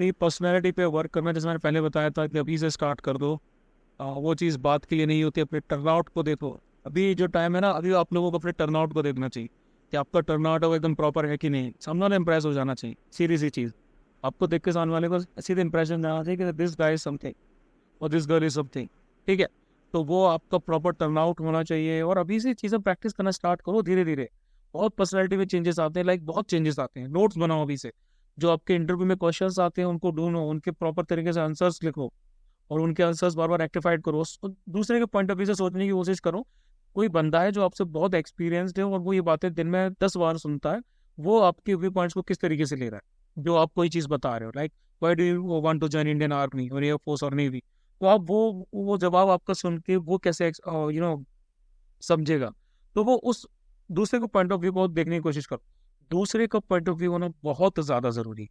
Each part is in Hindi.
अपनी पर्सनैलिटी पे वर्क करना, जैसे मैंने पहले बताया था कि अभी से स्टार्ट कर दो। वो चीज़ बात के लिए नहीं होती, अपने टर्नआउट को देखो। अभी जो टाइम है ना, अभी आप लोगों को अपने टर्नआउट को देखना चाहिए कि आपका टर्नआउट वो एकदम प्रॉपर है कि नहीं। सामने वाला इंप्रेस हो जाना चाहिए, सीधी सी चीज़। आपको देख के सामने वाले को सीधे इंप्रेशन जाना चाहिए कि दिस गाय इज समथिंग और दिस गर्ल इज समथिंग। ठीक है, तो वो आपका प्रॉपर टर्नआउट होना चाहिए। और अभी से चीज़ें प्रैक्टिस करना स्टार्ट करो धीरे धीरे। बहुत पर्सनैलिटी में चेंजेस आते हैं, लाइक बहुत चेंजेस आते हैं। नोट्स बनाओ अभी से, जो आपके इंटरव्यू में क्वेश्चंस आते हैं उनको ढूंढो, उनके प्रॉपर तरीके से आंसर्स लिखो और उनके आंसर्स बार बार रेक्टिफाइड करो। दूसरे के पॉइंट ऑफ व्यू से सोचने की कोशिश करो। कोई बंदा है जो आपसे बहुत एक्सपीरियंस्ड है और वो ये बातें दिन में 10 बार सुनता है, वो आपके व्यू पॉइंट्स को किस तरीके से ले रहा है जो आप कोई चीज़ बता रहे हो। Like why do you want to join Indian army और एयरफोर्स और नेवी, तो आप वो जवाब आपका सुन के वो कैसे समझेगा। तो वो उस दूसरे को पॉइंट ऑफ व्यू को देखने की कोशिश करो। दूसरे का पॉइंट ऑफ व्यू होना बहुत ज़्यादा ज़रूरी है।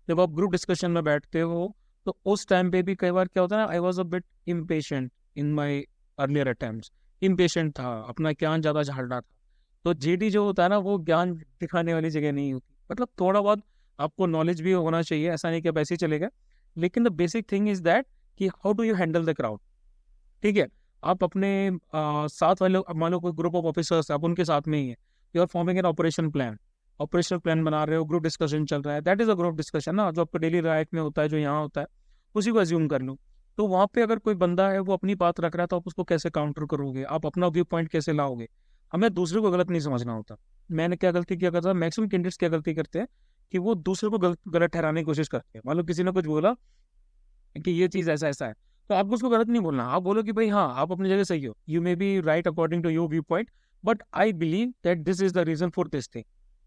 जब आप ग्रुप डिस्कशन में बैठते हो तो उस टाइम पे भी कई बार क्या होता है ना, I was a bit impatient in my earlier attempts. Impatient था, अपना ज्ञान ज़्यादा झाड़ना था। तो जीडी जो होता है ना, वो ज्ञान दिखाने वाली जगह नहीं होती। मतलब थोड़ा बहुत आपको नॉलेज भी होना चाहिए, ऐसा नहीं कि आप ऐसे ही चलेगा। लेकिन the basic thing is that कि how do you handle the crowd. ठीक है, आप अपने साथ वाले, अब मान लो कोई ग्रुप ऑफ ऑफिसर्स, आप उनके साथ में ही है, you are forming an operation plan. Operational plan बना रहे हो, ग्रुप डिस्कशन चल रहा है, that is a group discussion ना, जो आपका डेली लाइफ में होता है, जो यहाँ होता है, उसी को एज्यूम कर लो। तो वहाँ पे अगर कोई बंदा है वो अपनी बात रख रहा है, तो आप उसको कैसे काउंटर करोगे, आप अपना व्यू पॉइंट कैसे लाओगे। हमें दूसरे को गलत नहीं समझना होता। मैंने क्या गलती किया करता, मैक्सिमम कैंडिडेट्स क्या गलती करते हैं कि वो दूसरे को गलत गलत ठहराने की कोशिश करते हैं। मान लो किसी ने कुछ बोला कि ये चीज़ ऐसा ऐसा है, तो आपको उसको गलत नहीं बोलना। आप बोलो कि भाई हाँ, आप अपनी जगह सही हो, you may be right according to your view point, but I believe that this is the reason for this thing.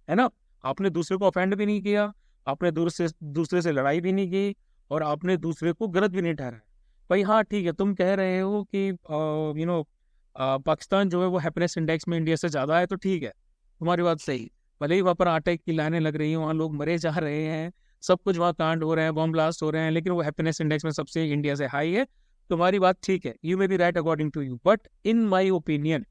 है ना, आपने दूसरे को ऑफेंड भी नहीं किया, आपने दूसरे से लड़ाई भी नहीं की, और आपने दूसरे को गलत भी नहीं ठहराया। भाई हाँ ठीक है, तुम कह रहे हो कि पाकिस्तान जो है वो हैप्पीनेस इंडेक्स में इंडिया से ज़्यादा है, तो ठीक है, तुम्हारी बात सही। भले ही वहाँ पर आटे की लाइनें लग रही हैं, वहाँ लोग मरे जा रहे हैं, सब कुछ वहाँ कांड हो रहे हैं, बॉम्ब ब्लास्ट हो रहे हैं, लेकिन वो हैप्पीनेस इंडेक्स में सबसे इंडिया से हाई है। तुम्हारी बात ठीक है, you may be right according to you, but in my opinion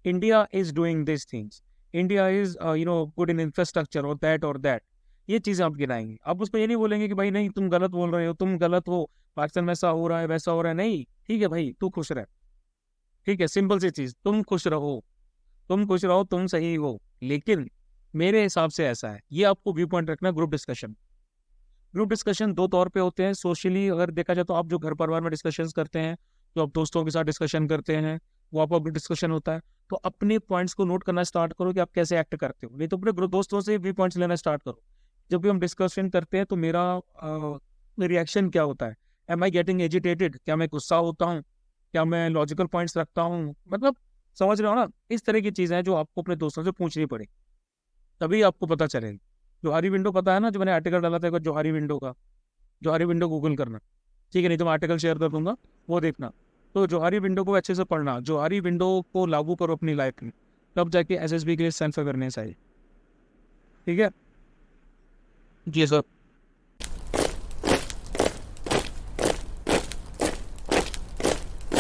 India is doing this things. India is good in infrastructure और दैट। ये चीज़ें आप गिनाएंगे, आप उसको ये नहीं बोलेंगे कि भाई नहीं तुम गलत बोल रहे हो, तुम गलत हो, पाकिस्तान में ऐसा हो रहा है वैसा हो रहा है। नहीं, ठीक है भाई, तू खुश रह। ठीक है, सिंपल सी चीज़, तुम खुश रहो, तुम खुश रहो, तुम सही हो। लेकिन मेरे हिसाब से ऐसा है, ये आपको व्यू पॉइंट रखना। ग्रुप डिस्कशन दो तौर पे होते हैं। सोशली अगर देखा जाए तो आप जो घर परिवार में डिस्कशंस करते हैं, जो आप दोस्तों के साथ डिस्कशन करते हैं, वो आपका ग्रुप डिस्कशन होता है। तो अपने पॉइंट्स को नोट करना स्टार्ट करो कि आप कैसे एक्ट करते हो, नहीं तो अपने ग्रुप दोस्तों से भी पॉइंट्स लेना स्टार्ट करो। जब भी हम डिस्कशन करते हैं तो मेरा रिएक्शन क्या होता है, एम आई गेटिंग एजिटेटेड, क्या मैं गुस्सा होता हूँ, क्या मैं लॉजिकल पॉइंट्स रखता हूँ, मतलब समझ रहे हो ना। इस तरह की चीज़ें हैं जो आपको अपने दोस्तों से पूछनी पड़े, तभी आपको पता चलेगी। जोहारी विंडो पता है ना, जो मैंने आर्टिकल डाला था एक बार जोहारी विंडो का, जोहारी विंडो गूगल करना। ठीक है, नहीं तो मैं आर्टिकल शेयर कर दूंगा, वो देखना। तो जोहारी विंडो को अच्छे से पढ़ना, जोहारी विंडो को लागू करो अपनी लाइफ में, तब जाके एसएसबी के लिए सेल्फ अवेयरनेस आई। ठीक है, जी सर।